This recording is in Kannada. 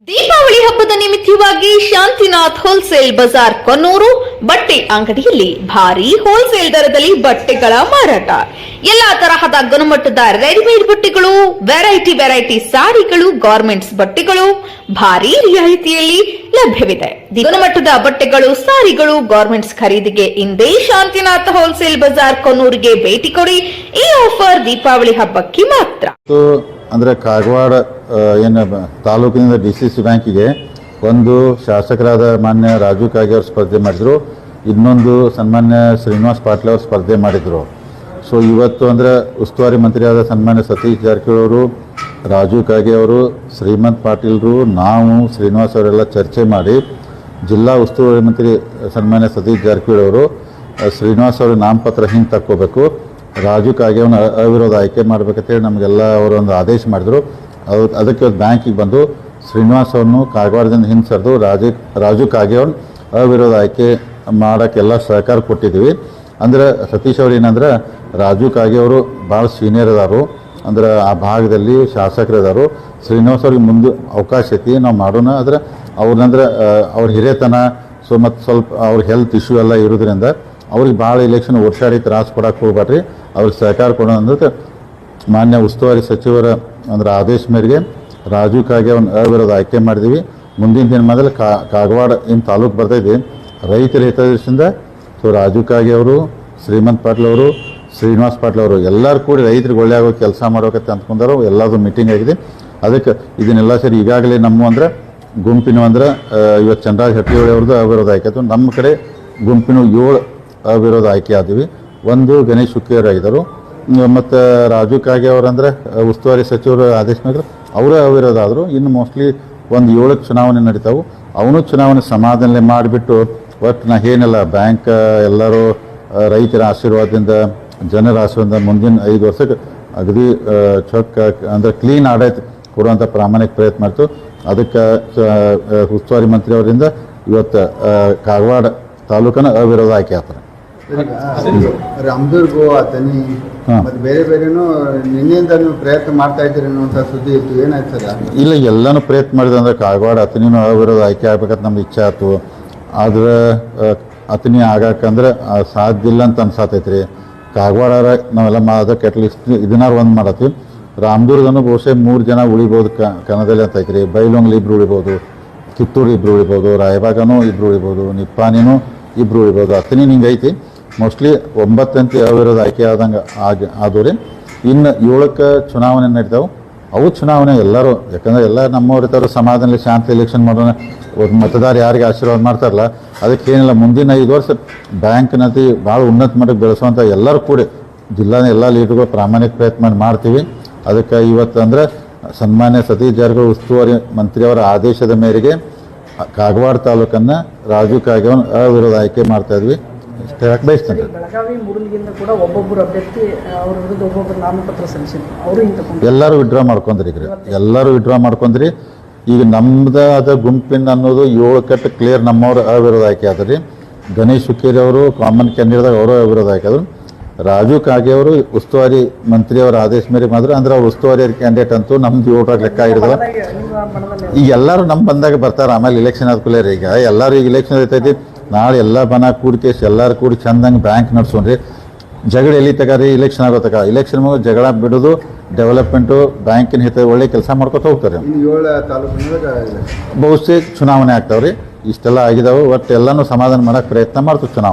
ದೀಪಾವಳಿ ಹಬ್ಬದ ನಿಮಿತ್ತವಾಗಿ ಶಾಂತಿನಾಥ್ ಹೋಲ್ಸೇಲ್ ಬಜಾರ್ ಕೊನ್ನೂರು ಬಟ್ಟೆ ಅಂಗಡಿಯಲ್ಲಿ ಭಾರಿ ಹೋಲ್ಸೇಲ್ ದರದಲ್ಲಿ ಬಟ್ಟೆಗಳ ಮಾರಾಟ. ಎಲ್ಲಾ ತರಹದ ಗುಣಮಟ್ಟದ ರೆಡಿಮೇಡ್ ಬಟ್ಟೆಗಳು, ವೆರೈಟಿ ಸಾರಿಗಳು, ಗಾರ್ಮೆಂಟ್ಸ್ ಬಟ್ಟೆಗಳು ಭಾರಿ ರಿಯಾಯಿತಿಯಲ್ಲಿ ಲಭ್ಯವಿದೆ. ಗುಣಮಟ್ಟದ ಬಟ್ಟೆಗಳು, ಸಾರಿಗಳು, ಗಾರ್ಮೆಂಟ್ಸ್ ಖರೀದಿಗೆ ಇಂದೇ ಶಾಂತಿನಾಥ್ ಹೋಲ್ಸೇಲ್ ಬಜಾರ್ ಕೊನ್ನೂರಿಗೆ ಭೇಟಿ ಕೊಡಿ. ಈ ಆಫರ್ ದೀಪಾವಳಿ ಹಬ್ಬಕ್ಕೆ ಮಾತ್ರ. ಅಂದರೆ ಕಾಗವಾಡ ಏನು ತಾಲೂಕಿನಿಂದ DCC ಬ್ಯಾಂಕಿಗೆ ಒಂದು ಶಾಸಕರಾದ ಮಾನ್ಯ ರಾಜು ಕಾಗೆ ಅವರು ಸ್ಪರ್ಧೆ ಮಾಡಿದರು, ಇನ್ನೊಂದು ಸನ್ಮಾನ್ಯ ಶ್ರೀನಿವಾಸ್ ಪಾಟೀಲ್ ಅವರು ಸ್ಪರ್ಧೆ ಮಾಡಿದರು. ಸೊ ಇವತ್ತು ಅಂದರೆ ಉಸ್ತುವಾರಿ ಮಂತ್ರಿಯಾದ ಸನ್ಮಾನ್ಯ ಸತೀಶ್ ಜಾರಕಿಹೊಳಿ ಅವರು, ರಾಜು ಕಾಗೆ ಅವರು, ಶ್ರೀಮಂತ್ ಪಾಟೀಲ್ರು, ನಾವು ಶ್ರೀನಿವಾಸ್ ಅವರೆಲ್ಲ ಚರ್ಚೆ ಮಾಡಿ ಜಿಲ್ಲಾ ಉಸ್ತುವಾರಿ ಮಂತ್ರಿ ಸನ್ಮಾನ್ಯ ಸತೀಶ್ ಜಾರಕಿಹೊಳಿ ಅವರು ಶ್ರೀನಿವಾಸ್ ಅವರು ನಾಮಪತ್ರ ಹಿಂದೆ ತಕ್ಕೋಬೇಕು, ರಾಜು ಕಾಗೆಯವನ್ನ ಅವಿರೋಧ ಆಯ್ಕೆ ಮಾಡ್ಬೇಕಂತೇಳಿ ನಮಗೆಲ್ಲ ಅವರು ಒಂದು ಆದೇಶ ಮಾಡಿದರು. ಅದಕ್ಕೆ ಬ್ಯಾಂಕಿಗೆ ಬಂದು ಶ್ರೀನಿವಾಸ್ ಅವ್ರನ್ನು ಕಾಗವಾಡದಿಂದ ಹಿಂದೆ ಸರಿದು ರಾಜು ಕಾಗೆಯವ್ರನ್ನ ಅವಿರೋಧ ಆಯ್ಕೆ ಮಾಡೋಕ್ಕೆಲ್ಲ ಸಹಕಾರ ಕೊಟ್ಟಿದ್ದೀವಿ. ಅಂದರೆ ಸತೀಶ್ ಅವ್ರು ಏನಂದ್ರೆ ರಾಜು ಕಾಗೆಯವರು ಭಾಳ ಸೀನಿಯರ್ ಅದಾರು, ಅಂದ್ರೆ ಆ ಭಾಗದಲ್ಲಿ ಶಾಸಕರಿದಾರು. ಶ್ರೀನಿವಾಸ್ ಅವ್ರಿಗೆ ಮುಂದೆ ಅವಕಾಶ ಐತಿ, ನಾವು ಮಾಡೋಣ. ಆದರೆ ಅವ್ರನ್ನಂದ್ರೆ ಅವ್ರ ಹಿರಿಯತನ, ಸೊ ಮತ್ತು ಸ್ವಲ್ಪ ಅವ್ರ ಹೆಲ್ತ್ ಇಶ್ಯೂ ಎಲ್ಲ ಇರೋದ್ರಿಂದ ಅವ್ರಿಗೆ ಭಾಳ ಇಲೆಕ್ಷನ್ ಓಡ್ಸಾಡಿ ತ್ರಾಸು ಕೊಡೋಕೆ ಹೋಗ್ಬೇಡ್ರಿ, ಅವ್ರಿಗೆ ಸಹಕಾರ ಕೊಡೋಣ ಅಂದ್ರೆ ಮಾನ್ಯ ಉಸ್ತುವಾರಿ ಸಚಿವರ ಅಂದ್ರೆ ಆದೇಶ ಮೇರೆಗೆ ರಾಜು ಕಾಗೆ ಅವ್ನ ಅವಿರೋಧ ಆಯ್ಕೆ ಮಾಡಿದ್ದೀವಿ. ಮುಂದಿನ ದಿನ ಮೊದಲು ಕಾಗವಾಡ ಏನು ತಾಲೂಕು ಬರ್ತೈತಿ ರೈತರ ಹಿತದೃಷ್ಟಿಯಿಂದ ಸೊ ರಾಜು ಕಾಗೆ ಅವರು, ಶ್ರೀಮಂತ್ ಪಾಟೀಲ್ ಅವರು, ಶ್ರೀನಿವಾಸ್ ಪಾಟೀಲ್ ಅವರು ಎಲ್ಲರೂ ಕೂಡಿ ರೈತರಿಗೆ ಒಳ್ಳೆ ಆಗೋ ಕೆಲಸ ಮಾಡೋಕತ್ತೆ ಅಂದ್ಕೊಂಡಾರು. ಎಲ್ಲದು ಮೀಟಿಂಗ್ ಆಗಿದೆ. ಅದಕ್ಕೆ ಇದನ್ನೆಲ್ಲ ಸೇರಿ ಈಗಾಗಲೇ ನಮ್ಮ ಅಂದ್ರೆ ಗುಂಪಿನ ಅಂದ್ರೆ ಇವತ್ತು ಚಂದ್ರರಾಜ್ ಹಟ್ಟಿಹೊಳಿ ಅವ್ರದ್ದು ಅವಿರೋಧ ಆಯ್ಕೆ ಆಯಿತು. ನಮ್ಮ ಕಡೆ ಗುಂಪಿನ 7 ಅವಿರೋಧ ಆಯ್ಕೆ ಆದ್ವಿ. ಒಂದು ಗಣೇಶ್ ಹುಕ್ಕೇರ್ ಆಗಿದ್ದರು, ಮತ್ತು ರಾಜು ಕಾಗೆ ಅವರಂದ್ರೆ ಉಸ್ತುವಾರಿ ಸಚಿವರು ಆದೇಶ ಮೇಲೆ ಅವರೇ ಅವಿರೋಧ ಆದರು. ಇನ್ನು ಮೋಸ್ಟ್ಲಿ ಒಂದು 7 ಚುನಾವಣೆ ನಡೀತಾವೆ. ಅವನು ಚುನಾವಣೆ ಸಮಾಧಾನ ಮಾಡಿಬಿಟ್ಟು ಒಟ್ಟು ನಾ ಏನೆಲ್ಲ ಬ್ಯಾಂಕ್ ಎಲ್ಲರೂ ರೈತರ ಆಶೀರ್ವಾದದಿಂದ, ಜನರ ಆಶೀರ್ವಾದದಿಂದ ಮುಂದಿನ 5 ವರ್ಷಕ್ಕೆ ಅಗದಿ ಚೊಕ್ಕ ಅಂದರೆ ಕ್ಲೀನ್ ಆಡಳಿತ ಕೊಡುವಂಥ ಪ್ರಾಮಾಣಿಕ ಪ್ರಯತ್ನ ಮಾಡ್ತು. ಅದಕ್ಕೆ ಉಸ್ತುವಾರಿ ಮಂತ್ರಿ ಅವರಿಂದ ಇವತ್ತು ಕಾಗವಾಡ ತಾಲೂಕನ ಅವಿರೋಧ ಆಯ್ಕೆ ಆಗ್ತಾರೆ. ರಾಮದುರ್ಗು ಅಥಣಿ ಮತ್ತೆ ಬೇರೆನೂ ನಿನ್ನೆಯಿಂದ ನೀವು ಪ್ರಯತ್ನ ಮಾಡ್ತಾ ಇದ್ದೀರಿ ಅನ್ನುವಂಥ ಸುದ್ದಿ ಇತ್ತು, ಏನಾಯ್ತು ಸರ್? ಇಲ್ಲ, ಎಲ್ಲನೂ ಪ್ರಯತ್ನ ಮಾಡಿದೆ. ಅಂದ್ರೆ ಕಾಗವಾಡ ಅಥಣಿನೂ ಅವಿರೋಧ ಆಯ್ಕೆ ಆಗ್ಬೇಕಂತ ನಮ್ಗೆ ಇಚ್ಛೆ ಆಯ್ತು. ಆದ್ರೆ ಅಥಣಿ ಆಗಾಕಂದ್ರೆ ಸಾಧ್ಯ ಇಲ್ಲ ಅಂತ ಅನ್ಸಾತೈತ್ರಿ. ಕಾಗವಾಡ ನಾವೆಲ್ಲ ಅದಕ್ಕೆ ಅಟ್ಲೀಸ್ಟ್ ಇದನ್ನಾರು ಒಂದು ಮಾಡತ್ತೀವಿ. ರಾಮದುರ್ಗನೂ ಬಹುಶಃ 3 ಜನ ಉಳಿಬೋದು ಕನ್ನಡದಲ್ಲಿ ಅಂತ ಐತ್ರಿ. ಬೈಲೊಂಗ್ಲಿ 2 ಉಳಿಬೋದು, ಕಿತ್ತೂರು 2 ಉಳಿಬೋದು, ರಾಯಬಾಗನೂ 2 ಉಳಿಬೋದು, ನಿಪ್ಪಾಣಿನೂ 2 ಉಳಿಬೋದು. ಅಥಣಿ ಹಿಂಗೆ ಐತಿ. ಮೋಸ್ಟ್ಲಿ 9 ಅಂತ ಅವಿರೋಧ ಆಯ್ಕೆ ಆದಂಗೆ ಆದವ್ರಿ. ಇನ್ನು 7ಕ್ಕೆ ಚುನಾವಣೆ ನಡೀತಾವೆ. ಅವು ಚುನಾವಣೆ ಎಲ್ಲರೂ, ಯಾಕಂದ್ರೆ ಎಲ್ಲ ನಮ್ಮವ್ರ ಇರ್ತಾರೋ ಸಮಾಧಾನದಲ್ಲಿ ಶಾಂತಿ ಎಲೆಕ್ಷನ್ ಮಾಡೋಣ. ಮತದಾರ ಯಾರಿಗೆ ಆಶೀರ್ವಾದ ಮಾಡ್ತಾರಲ್ಲ ಅದಕ್ಕೆ ಏನಿಲ್ಲ, ಮುಂದಿನ 5 ವರ್ಷ ಬ್ಯಾಂಕ್ನತಿ ಭಾಳ ಉನ್ನತ ಮಟ್ಟಕ್ಕೆ ಬೆಳೆಸುವಂಥ ಎಲ್ಲರೂ ಕೂಡಿ ಜಿಲ್ಲಾದ ಎಲ್ಲ ಲೀಡರ್ಗಳು ಪ್ರಾಮಾಣಿಕ ಪ್ರಯತ್ನ ಮಾಡ್ತೀವಿ. ಅದಕ್ಕೆ ಇವತ್ತು ಅಂದರೆ ಸನ್ಮಾನ್ಯ ಸತೀಶ್ ಜಾರಕಿಹೊಳಿ ಉಸ್ತುವಾರಿ ಮಂತ್ರಿಯವರ ಆದೇಶದ ಮೇರೆಗೆ ಕಾಗವಾಡ ತಾಲೂಕನ್ನು ರಾಜು ಕಾಗೆ ಅವಿರೋಧ ಆಯ್ಕೆ ಮಾಡ್ತಾ ಇದ್ವಿ. ಇಷ್ಟೇ ಯಾಕೆ ಬಯಸ್ತೇನೆ. ಬೆಳಗಾವಿ ಮೂಡಲ್ಗಿಂದ ಕೂಡ ಒಬ್ಬೊಬ್ಬರು ಅಭ್ಯರ್ಥಿ ಅವ್ರ ವಿರುದ್ಧ ಒಬ್ಬೊಬ್ಬರು ನಾಮಪತ್ರ ಸಲ್ಲಿಸಿದ್ರು, ಅವರು ಎಲ್ಲರೂ ವಿಡ್ರಾ ಮಾಡ್ಕೊಂಡ್ರಿ. ಈಗ ಎಲ್ಲರೂ ವಿಡ್ರಾ ಮಾಡ್ಕೊಂಡ್ರಿ. ಈಗ ನಮ್ದು ಅದ ಗುಂಪಿನ ಅನ್ನೋದು 7 ಕಟ್ಟು ಕ್ಲಿಯರ್ ನಮ್ಮವ್ರು ಅವಿರೋಧ ಆಯ್ಕೆ ಆದ್ರಿ. ಗಣೇಶ್ ಹುಕ್ಕೇರಿ ಅವರು ಕಾಮನ್ ಕ್ಯಾಂಡಿಡೇಟ್ದಾಗ ಅವರು ಅವಿರೋಧ ಆಯ್ಕೆ ಆದ್ರು. ರಾಜು ಕಾಗೆ ಅವರು ಉಸ್ತುವಾರಿ ಮಂತ್ರಿಯವರ ಆದೇಶ ಮೇರೆಗೆ ಮಾಡಿದ್ರು. ಅಂದ್ರೆ ಅವ್ರು ಉಸ್ತುವಾರಿ ಕ್ಯಾಂಡಿಡೇಟ್ ಅಂತೂ ನಮ್ದು 7 ಲೆಕ್ಕ ಹಿಡಿದ್ರು. ಈಗ ಎಲ್ಲರೂ ನಮ್ಮ ಬಂದಾಗ ಬರ್ತಾರೆ. ಆಮೇಲೆ ಇಲೆಕ್ಷನ್ ಆದ ಕೂಡಲೇ ಈಗ ಎಲ್ಲರೂ ಈಗ ಇಲೆಕ್ಷನ್ ಇರ್ತೈತಿ. ನಾಳೆ ಎಲ್ಲ ಬನ ಕೂಡಿಕೇಶ್ ಎಲ್ಲರೂ ಕೂಡಿ ಚಂದಂಗೆ ಬ್ಯಾಂಕ್ ನಡೆಸೋಣ್ರಿ. ಜಗಳ ಎಲ್ಲಿ ತಗಾರಿ ಇಲೆಕ್ಷನ್ ಆಗೋತಕ. ಇಲೆಕ್ಷನ್ ಮುಗಿದು ಜಗಳ ಬಿಡೋದು, ಡೆವಲಪ್ಮೆಂಟು, ಬ್ಯಾಂಕಿನ ಹಿತ ಒಳ್ಳೆ ಕೆಲಸ ಮಾಡ್ಕೊತ ಹೋಗ್ತಾರೆ. 7 ತಾಲೂಕಿನಾಗ ಬಹುಶಃ ಚುನಾವಣೆ ಆಗ್ತಾವ್ರಿ. ಇಷ್ಟೆಲ್ಲ ಆಗಿದಾವೆ. ಒಟ್ಟು ಎಲ್ಲನೂ ಸಮಾಧಾನ ಮಾಡೋಕ್ಕೆ ಪ್ರಯತ್ನ ಮಾಡ್ತೀವಿ ಚುನಾವಣೆ.